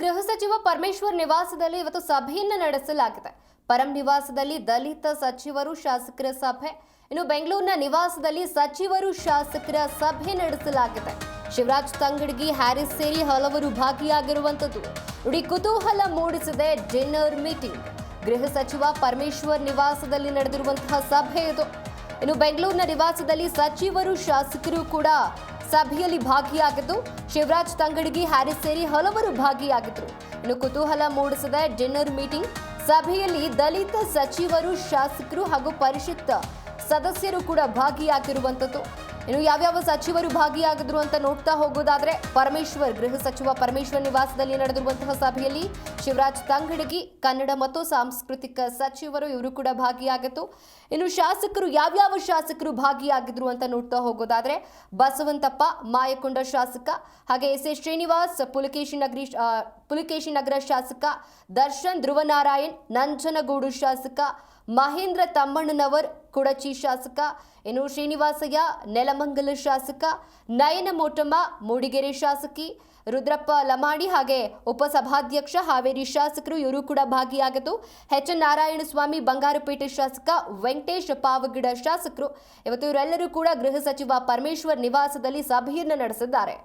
ಗೃಹ ಸಚಿವ ಪರಮೇಶ್ವರ್ ನಿವಾಸದಲ್ಲಿ ಇವತ್ತು ಸಭೆಯನ್ನು ನಡೆಸಲಾಗಿದೆ. ಪರಂ ನಿವಾಸದಲ್ಲಿ ದಲಿತ ಸಚಿವರು ಶಾಸಕರ ಸಭೆ, ಇನ್ನು ಬೆಂಗಳೂರಿನ ನಿವಾಸದಲ್ಲಿ ಸಚಿವರು ಶಾಸಕರ ಸಭೆ ನಡೆಸಲಾಗಿದೆ. ಶಿವರಾಜ್ ತಂಗಡಗಿ, ಹ್ಯಾರಿಸ್ ಸೇರಿ ಹಲವರು ಭಾಗಿಯಾಗಿರುವಂತದ್ದು ನೋಡಿ ಕುತೂಹಲ ಮೂಡಿಸಿದೆ. ಡಿನ್ನರ್ ಮೀಟಿಂಗ್ ಗೃಹ ಸಚಿವ ಪರಮೇಶ್ವರ್ ನಿವಾಸದಲ್ಲಿ ನಡೆದಿರುವಂತಹ ಸಭೆ ಇದು. ಇನ್ನು ಬೆಂಗಳೂರಿನ ನಿವಾಸದಲ್ಲಿ ಸಚಿವರು ಶಾಸಕರು ಕೂಡ ಸಭೆಯಲ್ಲಿ ಭಾಗಿಯಾಗಿದ್ದು, ಶಿವರಾಜ್ ತಂಗಡಗಿ, ಹ್ಯಾರಿಸ್ ಸೇರಿ ಹಲವರು ಭಾಗಿಯಾಗಿದ್ರು. ಇನ್ನು ಕುತೂಹಲ ಮೂಡಿಸಿದ ಡಿನ್ನರ್ ಮೀಟಿಂಗ್ ಸಭೆಯಲ್ಲಿ ದಲಿತ ಸಚಿವರು, ಶಾಸಕರು ಹಾಗೂ ಪರಿಷತ್ ಸದಸ್ಯರು ಕೂಡ ಭಾಗಿಯಾಗಿರುವಂತದ್ದು. ಇನ್ನು ಯಾವ್ಯಾವ ಸಚಿವರು ಭಾಗಿಯಾಗಿದ್ರು ಅಂತ ನೋಡ್ತಾ ಹೋಗೋದಾದ್ರೆ, ಗೃಹ ಸಚಿವ ಪರಮೇಶ್ವರ್ ನಿವಾಸದಲ್ಲಿ ನಡೆದಿರುವಂತಹ ಸಭೆಯಲ್ಲಿ ಶಿವರಾಜ್ ತಂಗಡಗಿ, ಕನ್ನಡ ಮತ್ತು ಸಾಂಸ್ಕೃತಿಕ ಸಚಿವರು ಇವರು ಕೂಡ ಭಾಗಿಯಾಗಿತ್ತು. ಇನ್ನು ಶಾಸಕರು ಯಾವ್ಯಾವ ಶಾಸಕರು ಭಾಗಿಯಾಗಿದ್ರು ಅಂತ ನೋಡ್ತಾ ಹೋಗೋದಾದ್ರೆ, ಬಸವಂತಪ್ಪ ಮಾಯಕೊಂಡ ಶಾಸಕ, ಹಾಗೆ ಎಸ್ ಶ್ರೀನಿವಾಸ್ ಪುಲಿಕೇಶಿ ನಗರ ಶಾಸಕ, ದರ್ಶನ್ ಧ್ರುವನಾರಾಯಣ್ ನಂಜನಗೂಡು ಶಾಸಕ, ಮಹೇಂದ್ರ ತಮ್ಮಣ್ಣನವರ್ ಕುಡಚಿ ಶಾಸಕ, ಇನ್ನು ಶ್ರೀನಿವಾಸಯ್ಯ ನೆಲಮಂಗಲ ಶಾಸಕ, ನಯನ ಮೋಟಮ್ಮ ಮೂಡಿಗೆರೆ ಶಾಸಕಿ, ರುದ್ರಪ್ಪ ಲಮಾಡಿ ಹಾಗೆ ಉಪಸಭಾಧ್ಯಕ್ಷ ಹಾವೇರಿ ಶಾಸಕರು ಇವರು ಕೂಡ ಭಾಗಿಯಾಗಿದ್ದು, ಎಚ್ ನಾರಾಯಣಸ್ವಾಮಿ ಬಂಗಾರಪೇಟೆ ಶಾಸಕ, ವೆಂಕಟೇಶ್ ಪಾವಗಡ ಶಾಸಕರು ಇವತ್ತು ಇವರೆಲ್ಲರೂ ಕೂಡ ಗೃಹ ಸಚಿವ ಪರಮೇಶ್ವರ್ ನಿವಾಸದಲ್ಲಿ ಸಭೆಯನ್ನು ನಡೆಸಿದ್ದಾರೆ.